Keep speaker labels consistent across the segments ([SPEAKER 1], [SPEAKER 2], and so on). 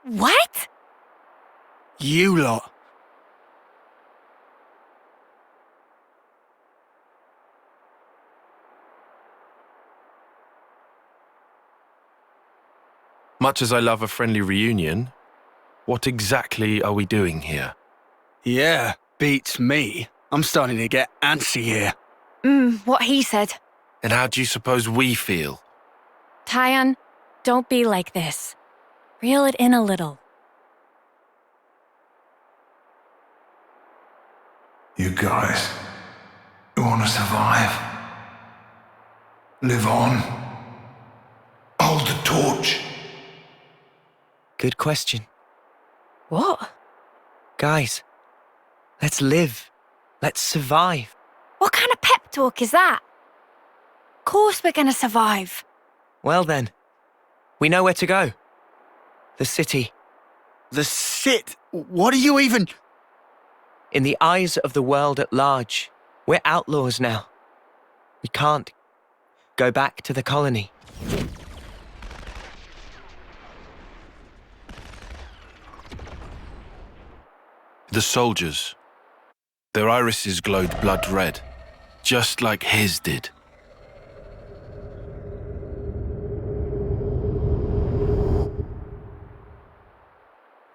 [SPEAKER 1] What?
[SPEAKER 2] You lot.
[SPEAKER 3] Much as I love a friendly reunion, what exactly are we doing here?
[SPEAKER 2] Yeah, beats me. I'm starting to get antsy here.
[SPEAKER 1] What he said.
[SPEAKER 3] And how do you suppose we feel?
[SPEAKER 1] Tyon, don't be like this. Reel it in a little.
[SPEAKER 4] You guys, you want to survive? Live on? Hold the torch?
[SPEAKER 5] Good question.
[SPEAKER 1] What?
[SPEAKER 5] Guys, let's live. Let's survive.
[SPEAKER 1] What kind of pep talk is that? Of course we're gonna survive.
[SPEAKER 5] Well then, we know where to go. The city.
[SPEAKER 2] The sit? What are you even...
[SPEAKER 5] In the eyes of the world at large, we're outlaws now. We can't go back to the colony.
[SPEAKER 3] The soldiers. Their irises glowed blood red, just like his did.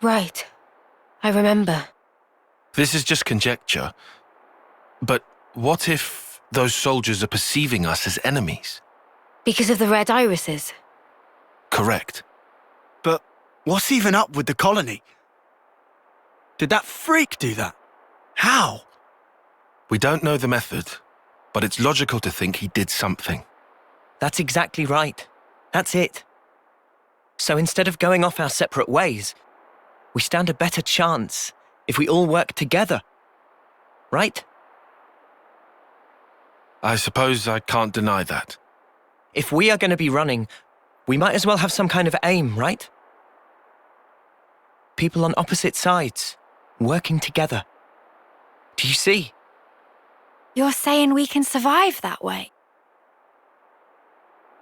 [SPEAKER 1] Right. I remember.
[SPEAKER 3] This is just conjecture, but what if those soldiers are perceiving us as enemies?
[SPEAKER 1] Because of the red irises.
[SPEAKER 3] Correct.
[SPEAKER 2] But what's even up with the colony? Did that freak do that? How?
[SPEAKER 3] We don't know the method, but it's logical to think he did something.
[SPEAKER 5] That's exactly right. That's it. So instead of going off our separate ways, we stand a better chance if we all work together. Right?
[SPEAKER 3] I suppose I can't deny that.
[SPEAKER 5] If we are going to be running, we might as well have some kind of aim, right? People on opposite sides, working together. Do you see?
[SPEAKER 1] You're saying we can survive that way?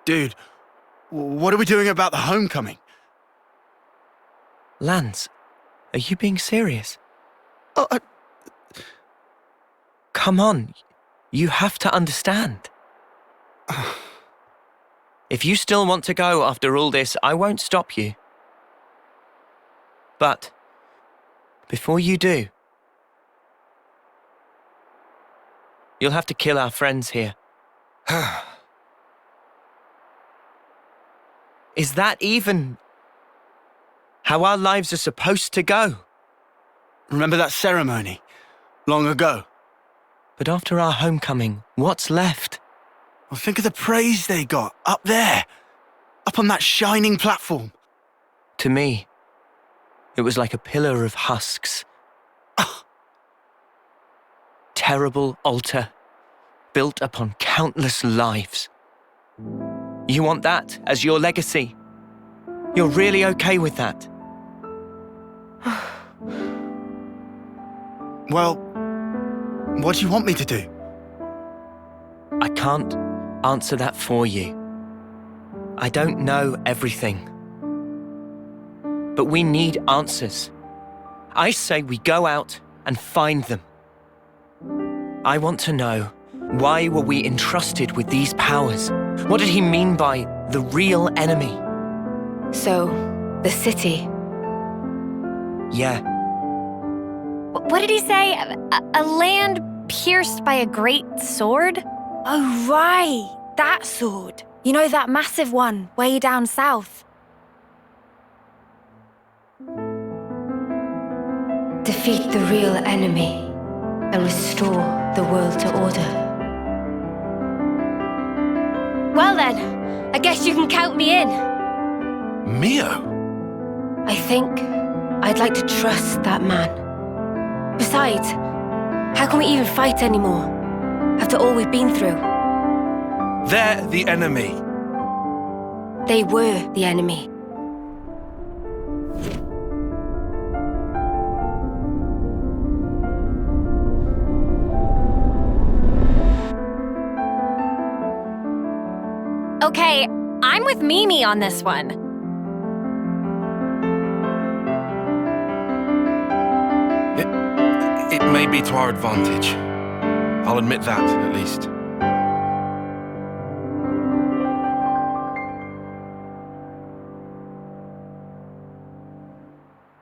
[SPEAKER 2] Dude, what are we doing about the homecoming?
[SPEAKER 5] Lance, are you being serious?
[SPEAKER 2] Uh,
[SPEAKER 5] Come on, you have to understand. If you still want to go after all this, I won't stop you. But before you do, you'll have to kill our friends here. Is that even how our lives are supposed to go?
[SPEAKER 2] Remember that ceremony? Long ago?
[SPEAKER 5] But after our homecoming, what's left?
[SPEAKER 2] Well, think of the praise they got, up there. Up on that shining platform.
[SPEAKER 5] To me, it was like a pillar of husks. Terrible altar, built upon countless lives. You want that as your legacy? You're really okay with that?
[SPEAKER 2] Well, what do you want me to do?
[SPEAKER 5] I can't answer that for you. I don't know everything. But we need answers. I say we go out and find them. I want to know, why were we entrusted with these powers? What did he mean by the real enemy?
[SPEAKER 1] So, the city.
[SPEAKER 5] Yeah,
[SPEAKER 1] What did he say? A land pierced by a great sword? Oh, right. That sword. You know, that massive one way down south. Defeat the real enemy and restore the world to order. Well then, I guess you can count me in.
[SPEAKER 3] Mio?
[SPEAKER 1] I think I'd like to trust that man. Besides, how can we even fight anymore after all we've been through?
[SPEAKER 3] They're the enemy.
[SPEAKER 1] They were the enemy. Okay, I'm with Mimi on this one.
[SPEAKER 3] It may be to our advantage. I'll admit that, at least.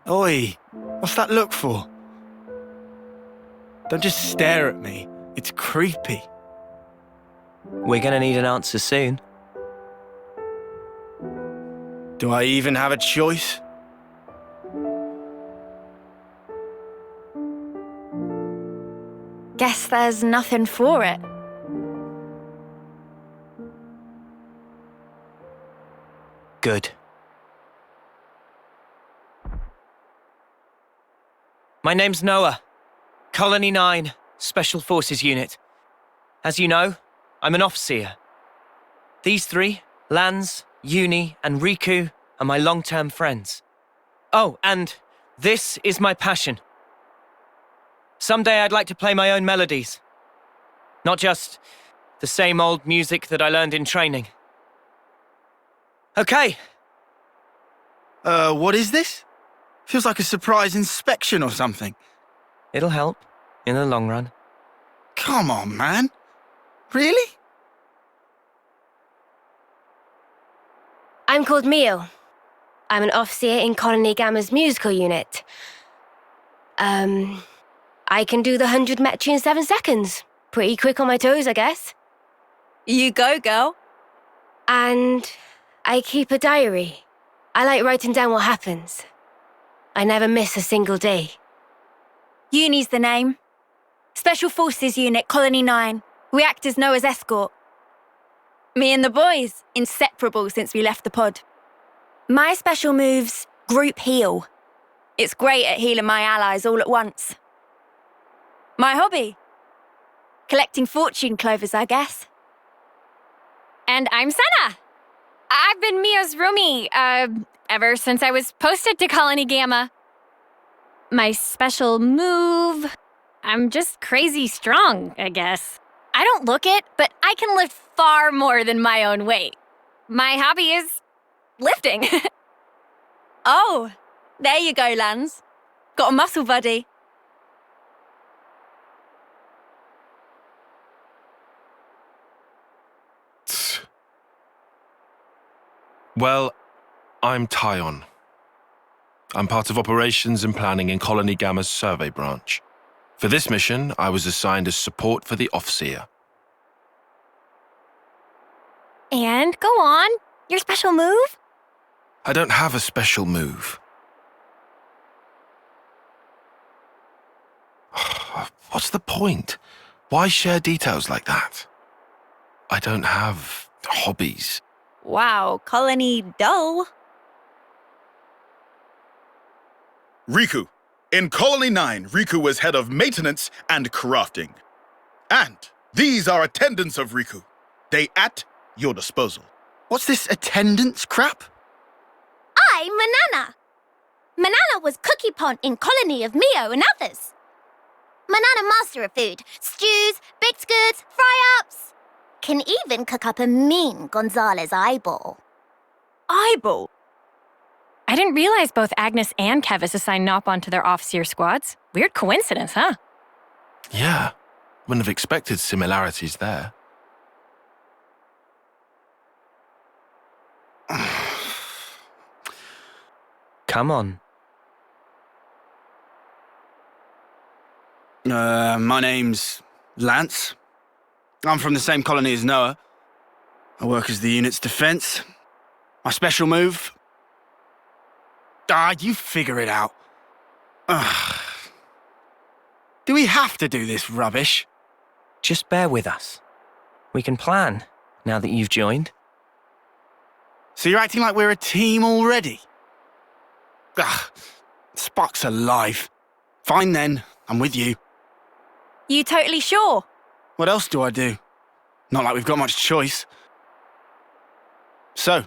[SPEAKER 2] Oi, what's that look for? Don't just stare at me. It's creepy.
[SPEAKER 5] We're gonna need an answer soon.
[SPEAKER 2] Do I even have a choice?
[SPEAKER 1] Guess there's nothing for it.
[SPEAKER 5] Good. My name's Noah. Colony 9, Special Forces Unit. As you know, I'm an officer. These three, Lance, Uni, and Riku, are my long-term friends. Oh, and this is my passion. Someday I'd like to play my own melodies. Not just the same old music that I learned in training. Okay.
[SPEAKER 2] What is this? Feels like a surprise inspection or something.
[SPEAKER 5] It'll help in the long run.
[SPEAKER 2] Come on, man. Really?
[SPEAKER 6] I'm called Mio. I'm an officer in Colony Gamma's musical unit. I can do the 100 metri in 7 seconds. Pretty quick on my toes, I guess.
[SPEAKER 1] You go, girl.
[SPEAKER 6] And I keep a diary. I like writing down what happens. I never miss a single day.
[SPEAKER 1] Uni's the name. Special Forces Unit, Colony 9. We act as Noah's escort. Me and the boys, inseparable since we left the pod. My special move's Group Heal. It's great at healing my allies all at once. My hobby? Collecting fortune clovers, I guess. And I'm Senna. I've been Mio's roomie, ever since I was posted to Colony Gamma. My special move? I'm just crazy strong, I guess. I don't look it, but I can lift far more than my own weight. My hobby is lifting. Oh, there you go, Lance. Got a muscle buddy.
[SPEAKER 3] Well, I'm Tyon. I'm part of operations and planning in Colony Gamma's survey branch. For this mission, I was assigned as support for the Offseer.
[SPEAKER 1] And go on, your special move?
[SPEAKER 3] I don't have a special move. What's the point? Why share details like that? I don't have hobbies.
[SPEAKER 1] Wow, Colony dull.
[SPEAKER 7] Riku. In Colony 9, Riku was head of maintenance and crafting. And these are attendants of Riku. They at your disposal.
[SPEAKER 2] What's this attendance crap?
[SPEAKER 8] I'm Manana. Manana was cookie pond in Colony of Mio and others. Manana master of food, stews, baked goods, fry-ups. Can even cook up a mean Gonzalez eyeball.
[SPEAKER 1] Eyeball? I didn't realize both Agnes and Kevis assigned Nop onto their officer squads. Weird coincidence, huh?
[SPEAKER 3] Yeah, wouldn't have expected similarities there.
[SPEAKER 5] Come on.
[SPEAKER 2] My name's Lance. I'm from the same colony as Noah. I work as the unit's defense. My special move? You figure it out. Ugh. Do we have to do this rubbish?
[SPEAKER 5] Just bear with us. We can plan, now that you've joined.
[SPEAKER 2] So you're acting like we're a team already? Ugh. Spark's alive. Fine then, I'm with you.
[SPEAKER 1] You totally sure?
[SPEAKER 2] What else do I do? Not like we've got much choice. So,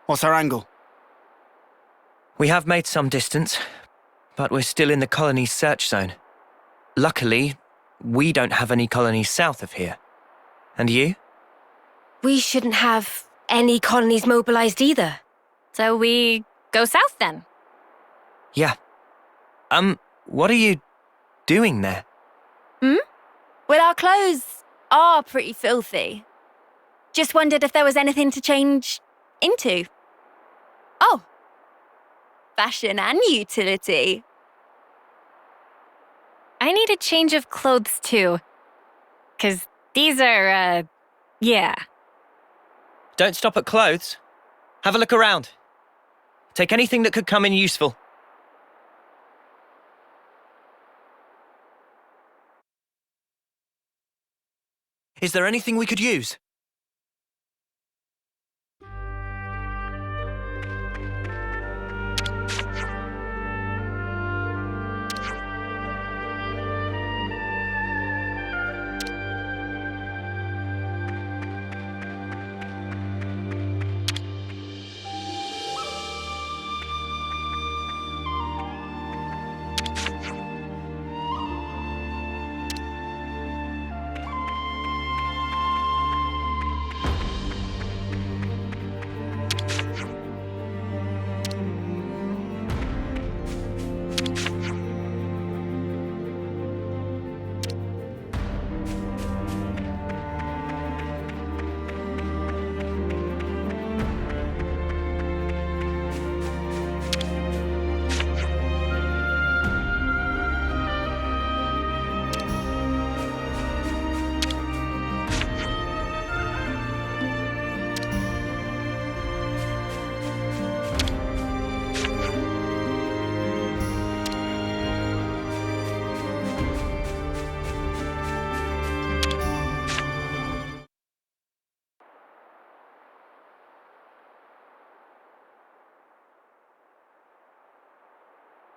[SPEAKER 2] what's our angle?
[SPEAKER 5] We have made some distance, but we're still in the colony's search zone. Luckily, we don't have any colonies south of here. And you?
[SPEAKER 6] We shouldn't have any colonies mobilized either.
[SPEAKER 1] So we go south then?
[SPEAKER 5] Yeah. What are you doing there?
[SPEAKER 1] Well, our clothes are pretty filthy. Just wondered if there was anything to change into. Oh, fashion and utility. I need a change of clothes too. 'Cause these are, yeah.
[SPEAKER 5] Don't stop at clothes. Have a look around. Take anything that could come in useful. Is there anything we could use?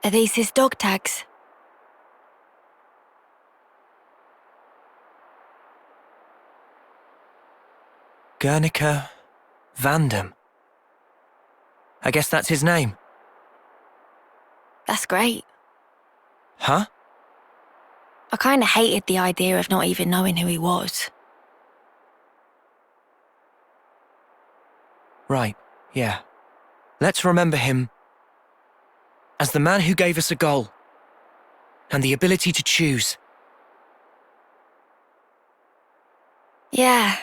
[SPEAKER 1] Are these his dog tags?
[SPEAKER 5] Guernica Vandam. I guess that's his name.
[SPEAKER 1] That's great.
[SPEAKER 5] Huh?
[SPEAKER 1] I kinda hated the idea of not even knowing who he was.
[SPEAKER 5] Right, yeah. Let's remember him as the man who gave us a goal and the ability to choose.
[SPEAKER 1] Yeah,